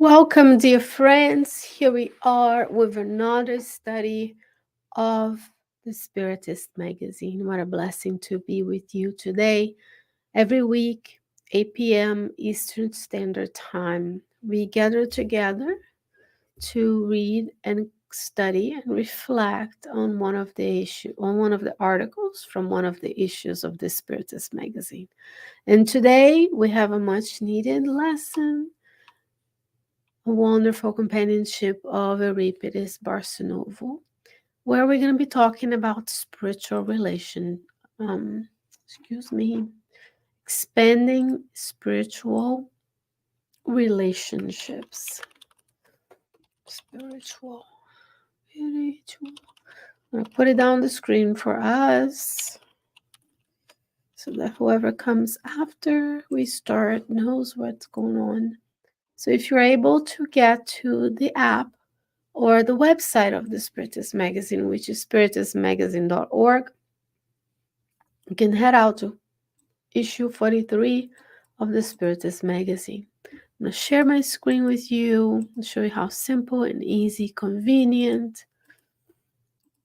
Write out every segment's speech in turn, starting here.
Welcome, dear friends. Here we are with another study of the Spiritist magazine. What a blessing to be with you today. Every week, 8 p.m. Eastern Standard Time, we gather together to read and study and reflect on one of the articles from one of the issues of the Spiritist magazine. And today we have a much needed lesson, a wonderful companionship of Euripedes Barsanulfo, where we're going to be talking about spiritual um, excuse me, expanding spiritual relationships. Spiritual. I'm going to put it down the screen for us so that whoever comes after we start knows what's going on. So if you're able to get to the app or the website of the Spiritist magazine, which is spiritistmagazine.org, you can head out to issue 43 of the Spiritist magazine. I'm going to share my screen with you and show you how simple and easy, convenient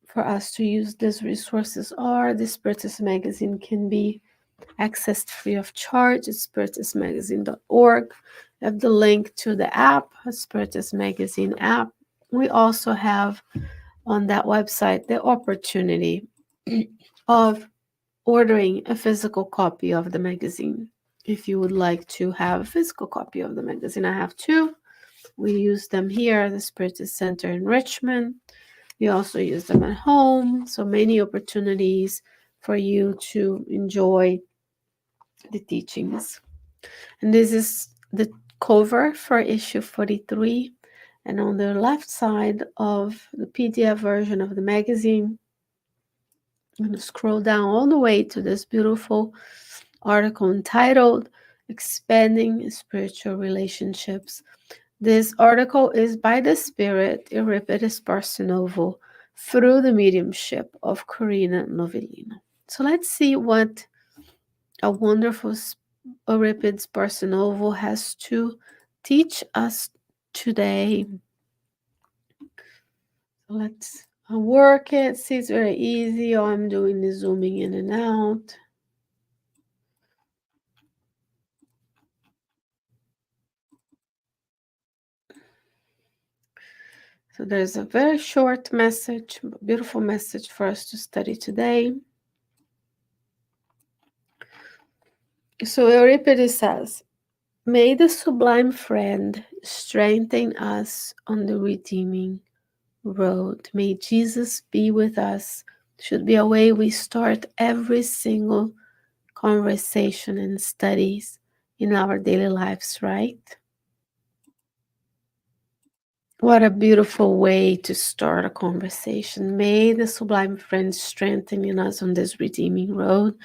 for us to use these resources are. The Spiritist magazine can be accessed free of charge at spiritistmagazine.org. You have the link to the app, a Spiritist magazine app. We also have on that website the opportunity of ordering a physical copy of the magazine. If you would like to have a physical copy of the magazine, I have two. We use them here at the Spiritist Center in Richmond. We also use them at home. So many opportunities for you to enjoy the teachings. And this is the cover for issue 43. And on the left side of the PDF version of the magazine, I'm going to scroll down all the way to this beautiful article entitled Expanding Spiritual Relationships. This article is by the spirit Euripedes Barsanulfo through the mediumship of Corina Novelina. So let's see what a wonderful Euripedes Barsanulfo has to teach us today. Let's work it. See, it's very easy. All I'm doing is zooming in and out. So there's a very short message, beautiful message for us to study today. So Euripides says, may the sublime friend strengthen us on the redeeming road. May Jesus be with us. Should be a way we start every single conversation and studies in our daily lives, right? What a beautiful way to start a conversation. May the sublime friend strengthen in us on this redeeming road.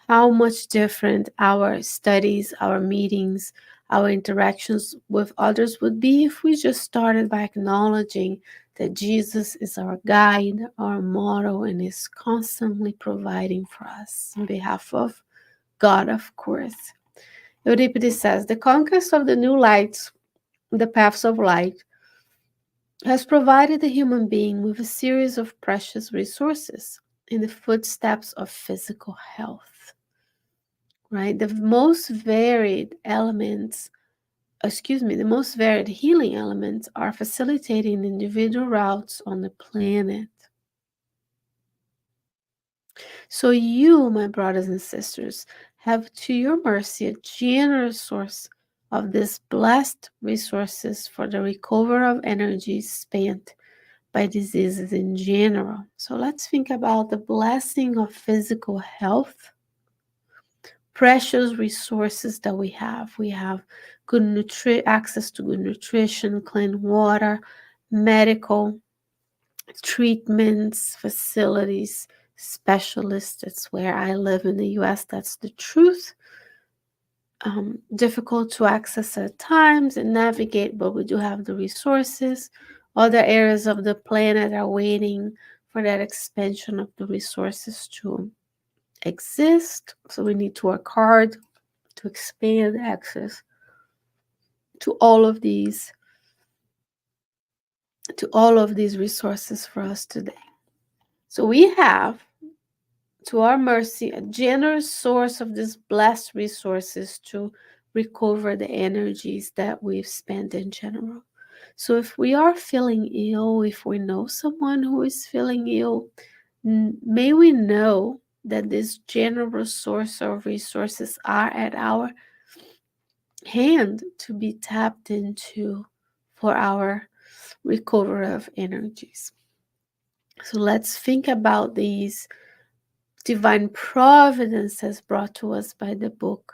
How much different our studies, our meetings, our interactions with others would be if we just started by acknowledging that Jesus is our guide, our model, and is constantly providing for us on behalf of God, of course. Euripides says, the conquest of the new lights, the paths of light, has provided the human being with a series of precious resources in the footsteps of physical health, right? The most varied healing elements are facilitating individual routes on the planet. So you, my brothers and sisters, have to your mercy a generous source of these blessed resources for the recovery of energy spent by diseases in general. So let's think about the blessing of physical health, precious resources that we have. We have access to good nutrition, clean water, medical treatments, facilities, specialists. That's where I live in the US. That's the truth. Difficult to access at times and navigate, but we do have the resources. Other areas of the planet are waiting for that expansion of the resources to exist. So we need to work hard to expand access to all of these to all of these resources for us today. So we have, to our mercy, a generous source of these blessed resources to recover the energies that we've spent in general. So if we are feeling ill, if we know someone who is feeling ill, may we know that this generous source of resources are at our hand to be tapped into for our recovery of energies. So let's think about these divine providences brought to us by the book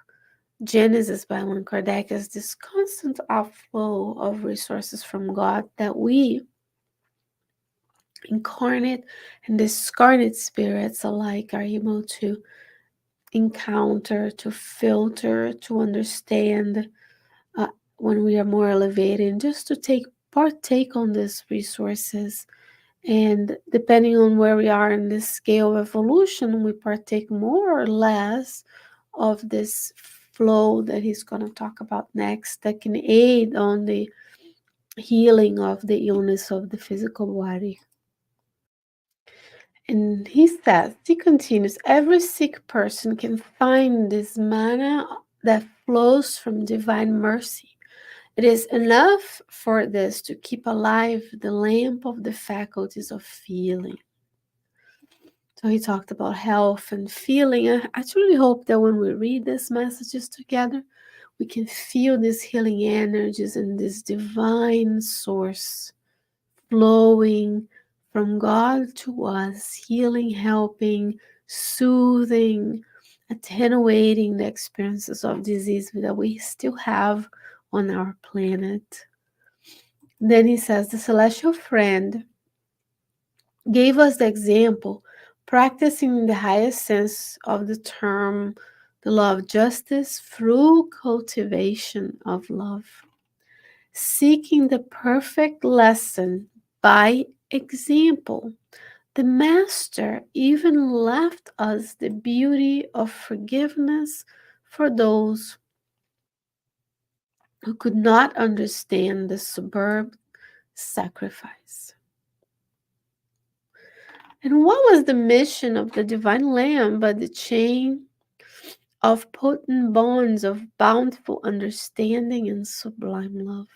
Genesis by Allan Kardec as this constant outflow of resources from God that we, incarnate and discarnate spirits alike, are able to encounter, to filter, to understand when we are more elevated, and just to partake on these resources. And depending on where we are in this scale of evolution, we partake more or less of this flow that he's going to talk about next, that can aid on the healing of the illness of the physical body. And he continues, every sick person can find this manna that flows from divine mercy. It is enough for this to keep alive the lamp of the faculties of feeling. So he talked about health and feeling. I truly hope that when we read these messages together, we can feel these healing energies and this divine source flowing from God to us, healing, helping, soothing, attenuating the experiences of disease that we still have on our planet. Then he says, the celestial friend gave us the example, practicing in the highest sense of the term, the law of justice through cultivation of love, seeking the perfect lesson by example. The Master even left us the beauty of forgiveness for those who could not understand the superb sacrifice. And what was the mission of the divine Lamb but the chain of potent bonds of bountiful understanding and sublime love?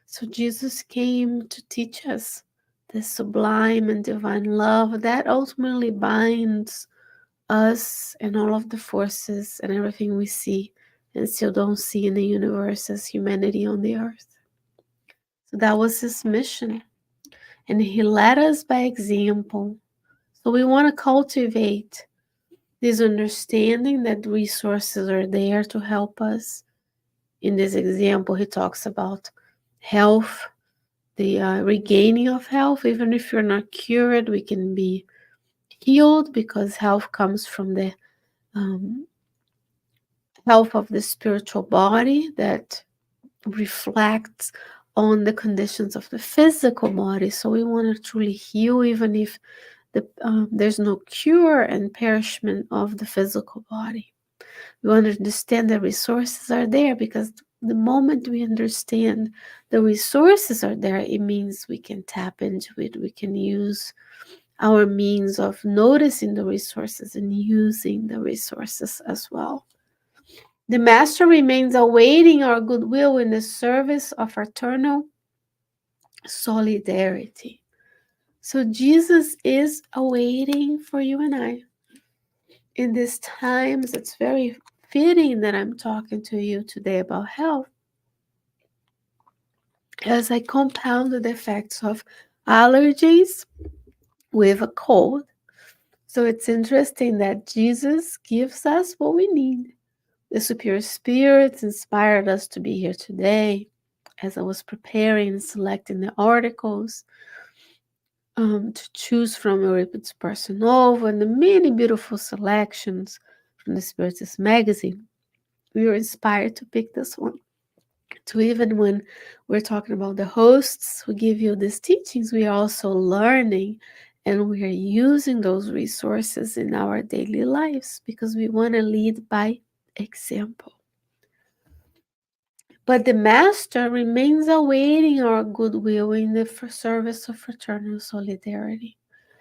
So Jesus came to teach us the sublime and divine love that ultimately binds us and all of the forces and everything we see and still don't see in the universe as humanity on the earth. So that was his mission. And he led us by example. So we want to cultivate this understanding that resources are there to help us. In this example, he talks about health, the regaining of health. Even if you're not cured, we can be healed because health comes from the health of the spiritual body that reflects on the conditions of the physical body. So we want to truly heal, even if there's no cure and perishment of the physical body. We want to understand that resources are there, because the moment we understand the resources are there, it means we can tap into it. We can use our means of noticing the resources and using the resources as well. The Master remains awaiting our goodwill in the service of eternal solidarity. So Jesus is awaiting for you and I. In these times, it's very fitting that I'm talking to you today about health, as I compound the effects of allergies with a cold. So it's interesting that Jesus gives us what we need. The superior spirits inspired us to be here today. As I was preparing and selecting the articles to choose from Euripedes Barsanulfo and the many beautiful selections from the Spiritist magazine, we were inspired to pick this one. So even when we're talking about the hosts who give you these teachings, we are also learning and we are using those resources in our daily lives because we want to lead by example. But the Master remains awaiting our goodwill in the service of fraternal solidarity.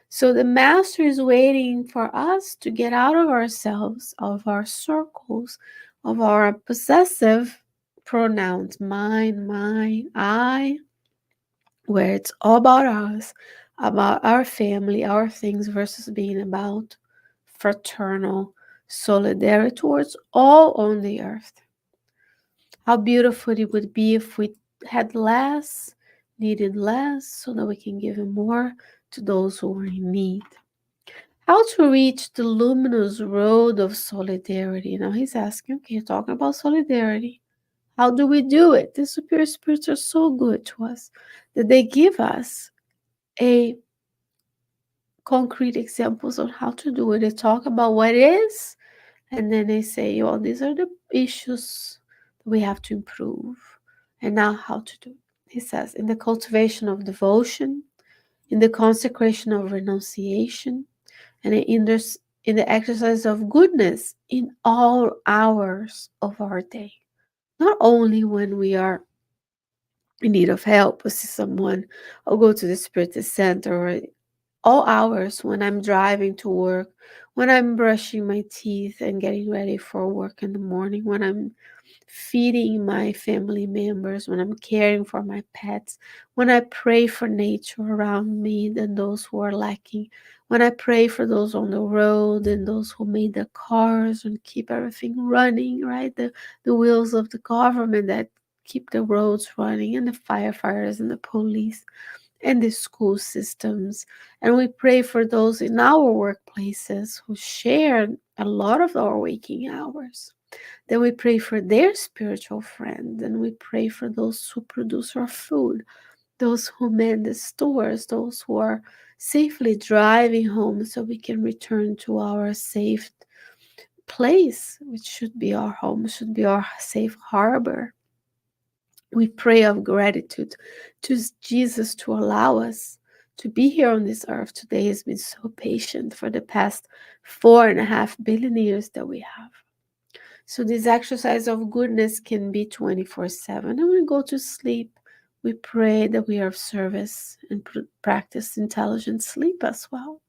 So the Master is waiting for us to get out of ourselves, of our circles, of our possessive pronouns, mine, I, where it's all about us, about our family, our things, versus being about fraternal solidarity towards all on the earth. How beautiful it would be if we had less, needed less, so that we can give more to those who are in need. How to reach the luminous road of solidarity. Now he's asking, okay, you're talking about solidarity. How do we do it? The superior spirits are so good to us that they give us a concrete examples on how to do it. They talk about what is, and then they say, well, these are the issues that we have to improve, and now how to do it. He says, in the cultivation of devotion, in the consecration of renunciation, and in the exercise of goodness in all hours of our day. Not only when we are in need of help, or see someone, or go to the Spiritist center, or all hours when I'm driving to work, when I'm brushing my teeth and getting ready for work in the morning, when I'm feeding my family members, when I'm caring for my pets, when I pray for nature around me and those who are lacking, when I pray for those on the road and those who made the cars and keep everything running, right? The wheels of the government that keep the roads running, and the firefighters and the police and the school systems. And we pray for those in our workplaces who share a lot of our waking hours. Then we pray for their spiritual friends, and we pray for those who produce our food, those who man the stores, those who are safely driving home so we can return to our safe place, which should be our home, should be our safe harbor. We pray of gratitude to Jesus to allow us to be here on this earth today. He has been so patient for the past 4.5 billion years that we have. So this exercise of goodness can be 24/7. And when we go to sleep, we pray that we are of service and practice intelligent sleep as well.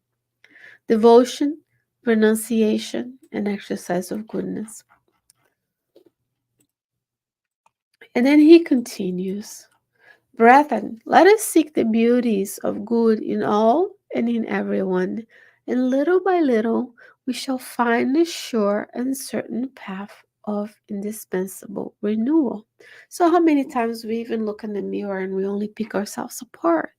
Devotion, renunciation, and exercise of goodness. And then he continues. Brethren, let us seek the beauties of good in all and in everyone, and little by little we shall find the sure and certain path of indispensable renewal. So, how many times we even look in the mirror and we only pick ourselves apart?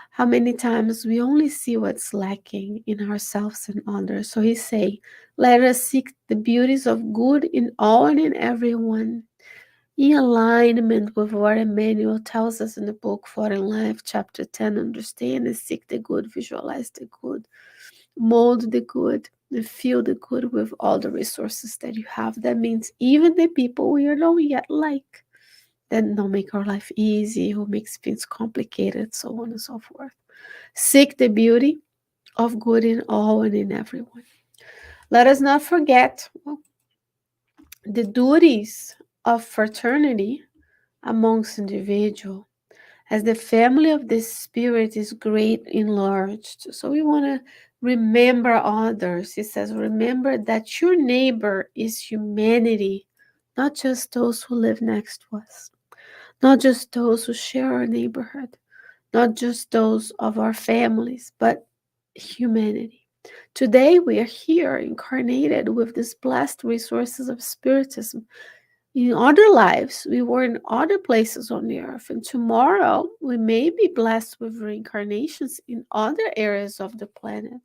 How many times we only see what's lacking in ourselves and others? So, he's saying, let us seek the beauties of good in all and in everyone, in alignment with what Emmanuel tells us in the book For in Life, chapter 10, understand and seek the good, visualize the good, mold the good, and feel the good with all the resources that you have. That means even the people we don't yet like, that don't make our life easy, who makes things complicated, so on and so forth. Seek the beauty of good in all and in everyone. Let us not forget the duties of fraternity amongst individuals, as the family of the Spirit is great enlarged. So we want to remember others. He says, remember that your neighbor is humanity, not just those who live next to us, not just those who share our neighborhood, not just those of our families, but humanity. Today we are here incarnated with these blessed resources of Spiritism. In other lives, we were in other places on the earth, and tomorrow we may be blessed with reincarnations in other areas of the planet,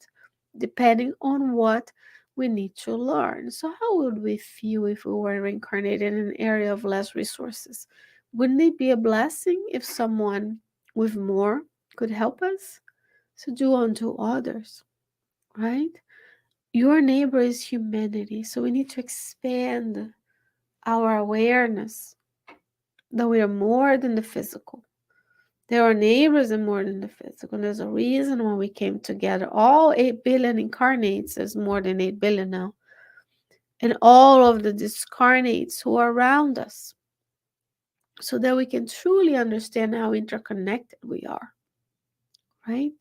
depending on what we need to learn. So, how would we feel if we were reincarnated in an area of less resources? Wouldn't it be a blessing if someone with more could help us? So, do unto others, right? Your neighbor is humanity, so we need to expand our awareness that we are more than the physical. There are neighbors and more than the physical. And there's a reason why we came together. All 8 billion incarnates, there's more than 8 billion now. And all of the discarnates who are around us. so that we can truly understand how interconnected we are, right?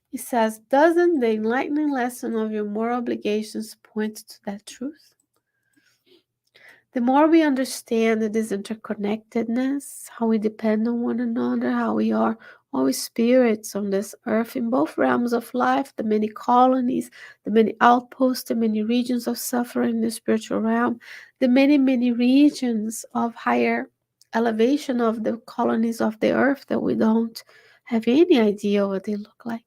He says, doesn't the enlightening lesson of your moral obligations point to that truth? The more we understand this interconnectedness, how we depend on one another, how we are all spirits on this earth in both realms of life, the many colonies, the many outposts, the many regions of suffering in the spiritual realm, the many, many regions of higher elevation of the colonies of the earth that we don't have any idea what they look like.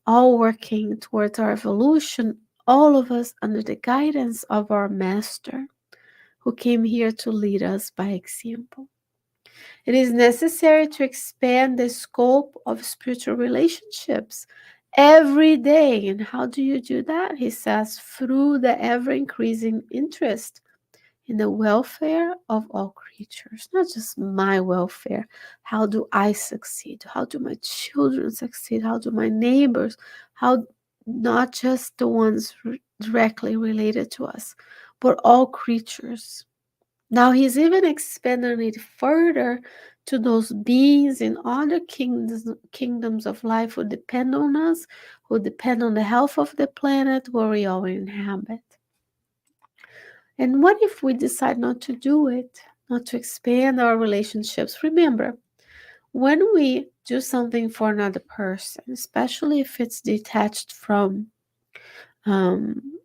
All working towards our evolution, all of us under the guidance of our Master, who came here to lead us by example. It is necessary to expand the scope of spiritual relationships every day. And how do you do that? He says, through the ever increasing interest in the welfare of all creatures, not just my welfare. How do I succeed? How do my children succeed? How do my neighbors? How not just the ones directly related to us, but all creatures. Now he's even expanding it further to those beings in other kingdoms of life who depend on us, who depend on the health of the planet where we all inhabit. And what if we decide not to do it, not to expand our relationships? Remember, when we do something for another person, especially if it's detached from um,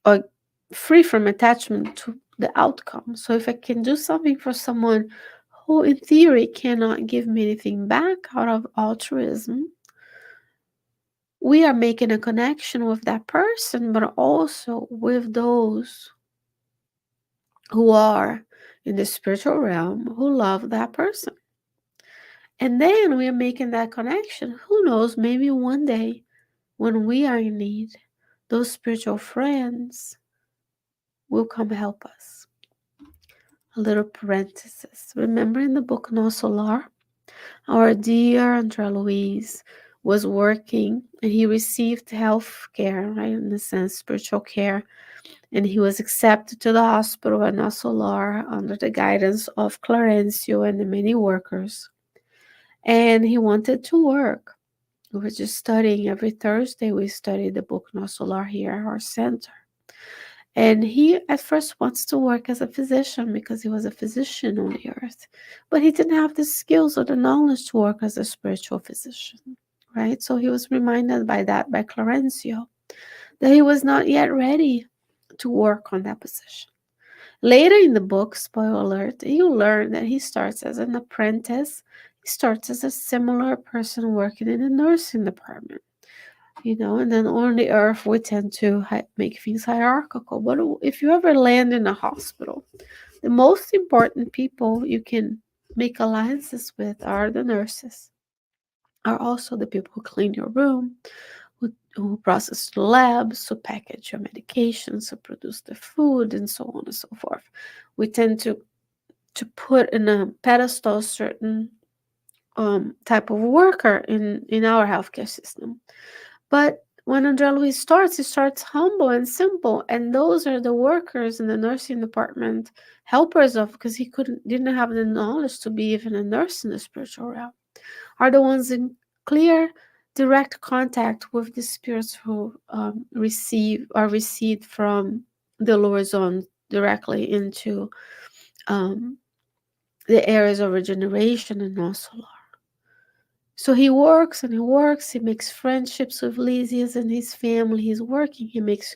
or free from attachment to the outcome. So if I can do something for someone who in theory cannot give me anything back out of altruism, we are making a connection with that person, but also with those who are in the spiritual realm who love that person. And then we are making that connection. Who knows, maybe one day when we are in need, those spiritual friends will come help us. A little parenthesis. Remember in the book No Solar, our dear Andrea Louise was working and he received health care, right? In the sense, spiritual care. And he was accepted to the hospital at No Solar under the guidance of Clarencio and the many workers. And he wanted to work. We were just studying every Thursday. We study the book No Solar here at our center. And he at first wants to work as a physician because he was a physician on the earth. But he didn't have the skills or the knowledge to work as a spiritual physician, right? So he was reminded by that by Clarencio that he was not yet ready to work on that position. Later in the book, spoiler alert, you learn that he starts as an apprentice. He starts as a similar person working in the nursing department. And then on the earth we tend to make things hierarchical. But if you ever land in a hospital, the most important people you can make alliances with are the nurses, are also the people who clean your room, who process the labs, who package your medications, who produce the food, and so on and so forth. We tend to put in a pedestal certain type of worker in our healthcare system. But when Andrea Luis starts, he starts humble and simple, and those are the workers in the nursing department, helpers of, because he didn't have the knowledge to be even a nurse in the spiritual realm, are the ones in clear, direct contact with the spirits who are received from the lower zone directly into the areas of regeneration and also solar. So he works and he works. He makes friendships with Lysias and his family. He's working. He makes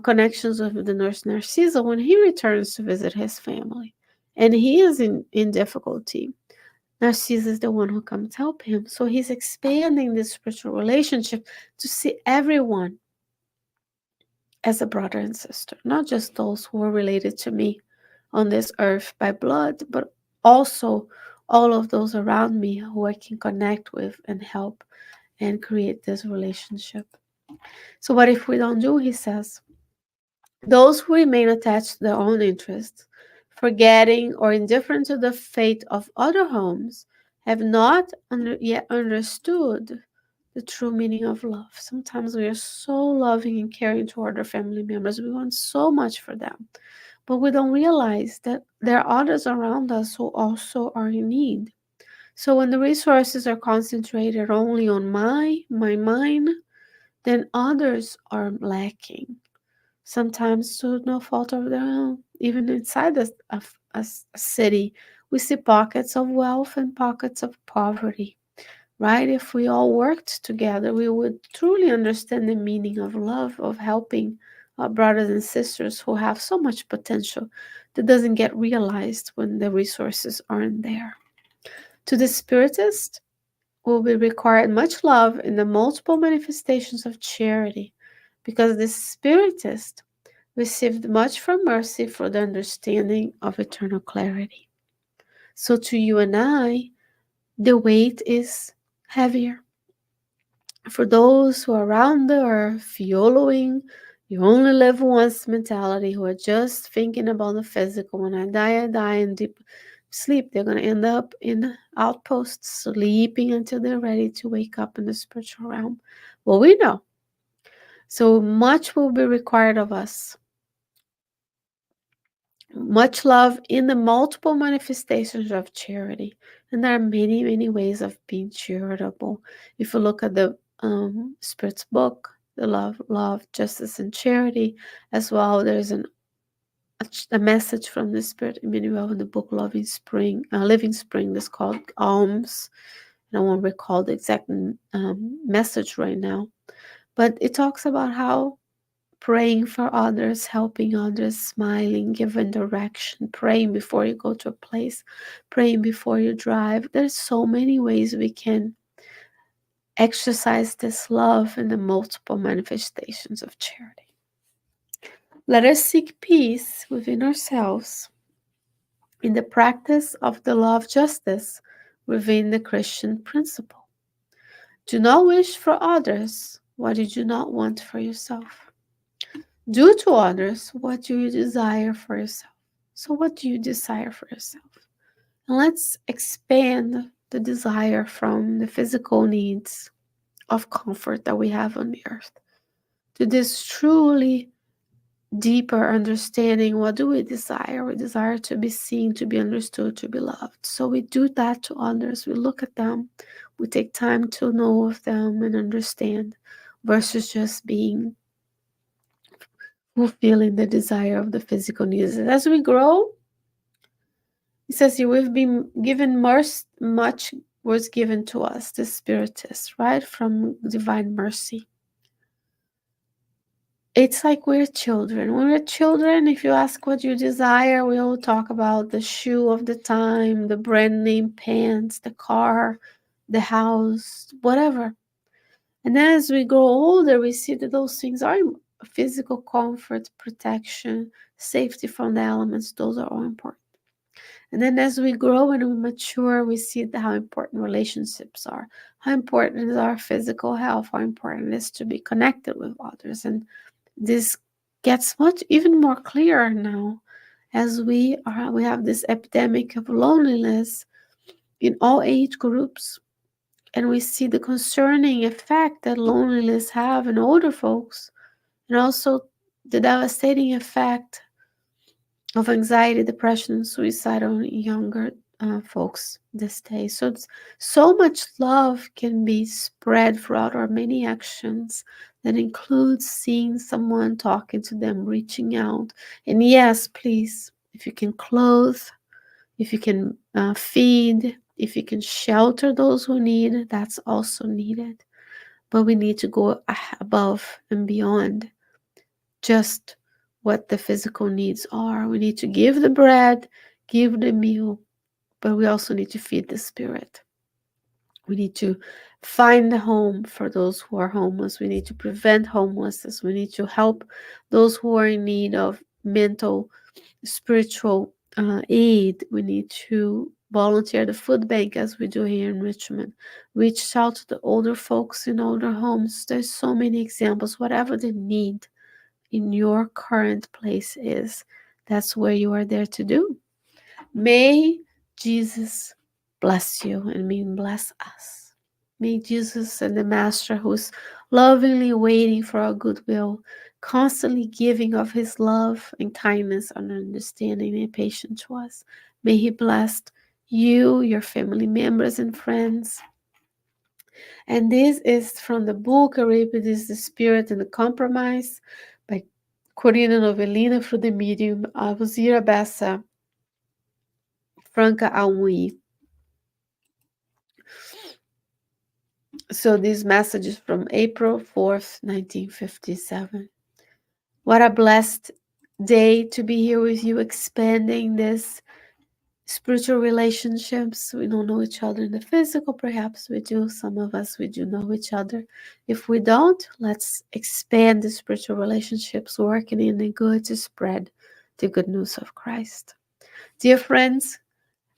connections with the nurse Narcisa when he returns to visit his family. And he is in difficulty. Narcisa is the one who comes help him. So he's expanding this spiritual relationship to see everyone as a brother and sister, not just those who are related to me on this earth by blood, but also all of those around me who I can connect with and help and create this relationship. So what if we don't do, he says, those who remain attached to their own interests, forgetting or indifferent to the fate of other homes, have not yet understood the true meaning of love. Sometimes we are so loving and caring toward our family members. We want so much for them. but we don't realize that there are others around us who also are in need. So when the resources are concentrated only on my mind, then others are lacking. Sometimes to no fault of their own. Even inside a city, we see pockets of wealth and pockets of poverty, right? If we all worked together, we would truly understand the meaning of love, of helping our brothers and sisters who have so much potential that doesn't get realized when the resources aren't there. To the Spiritist, will be required much love in the multiple manifestations of charity, because the Spiritist received much from mercy for the understanding of eternal clarity. So to you and I, the weight is heavier. For those who are around the earth, YOLOing, you only live once mentality, who are just thinking about the physical, when I die in deep sleep, they're going to end up in outposts, sleeping until they're ready to wake up in the spiritual realm. Well, we know. So much will be required of us. Much love in the multiple manifestations of charity. And there are many, many ways of being charitable. If you look at the Spirit's book, the love, justice, and charity, as well, there's a message from the Spirit Emmanuel in the book Living Spring, that's called Alms. And I won't recall the exact message right now. But it talks about how praying for others, helping others, smiling, giving direction, praying before you go to a place, praying before you drive. There's so many ways we can exercise this love in the multiple manifestations of charity. Let us seek peace within ourselves in the practice of the law of justice within the Christian principle. Do not wish for others what you do not want for yourself. Do to others what do you desire for yourself. So, what do you desire for yourself? And let's expand the desire from the physical needs of comfort that we have on the earth to this truly deeper understanding. What do we desire? We desire to be seen, to be understood, to be loved. So, we do that to others. We look at them, we take time to know of them and understand, versus just being fulfilling the desire of the physical needs. As we grow, it says here, we've been given much was given to us, the Spiritist, right? From divine mercy. It's like we're children. When we're children, if you ask what you desire, we all talk about the shoe of the time, the brand name pants, the car, the house, whatever. And as we grow older, we see that those things are physical comfort, protection, safety from the elements. Those are all important. And then as we grow and we mature, we see how important relationships are, how important is our physical health, how important it is to be connected with others. And this gets much even more clear now as we have this epidemic of loneliness in all age groups. And we see the concerning effect that loneliness have in older folks, and also the devastating effect of anxiety, depression, and suicide on younger folks this day. So so much love can be spread throughout our many actions that includes seeing someone, talking to them, reaching out. And yes, please, if you can clothe, if you can feed, if you can shelter those who need, that's also needed. But we need to go above and beyond just what the physical needs are. We need to give the bread, give the meal, but we also need to feed the spirit. We need to find a home for those who are homeless. We need to prevent homelessness. We need to help those who are in need of mental, spiritual aid. We need to volunteer the food bank as we do here in Richmond. Reach out to the older folks in older homes. There's so many examples. Whatever the need in your current place is, that's where you are there to do. May Jesus bless you and may bless us. May Jesus and the Master, who's lovingly waiting for our goodwill, constantly giving of his love and kindness and understanding and patience to us, may he bless you, your family members and friends. And this is from the book Euripedes, The Spirit and the Compromise, by Corina Novelina, through the medium of Alzira Bessa Franca Almui. So this message is from April 4th, 1957. What a blessed day to be here with you, expanding this spiritual relationships. We don't know each other in the physical, perhaps we do. Some of us, we do know each other. If we don't, let's expand the spiritual relationships, working in the good to spread the good news of Christ. Dear friends,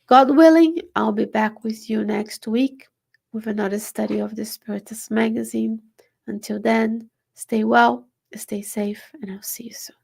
God willing, I'll be back with you next week with another study of the Spiritist magazine. Until then, stay well, stay safe, and I'll see you soon.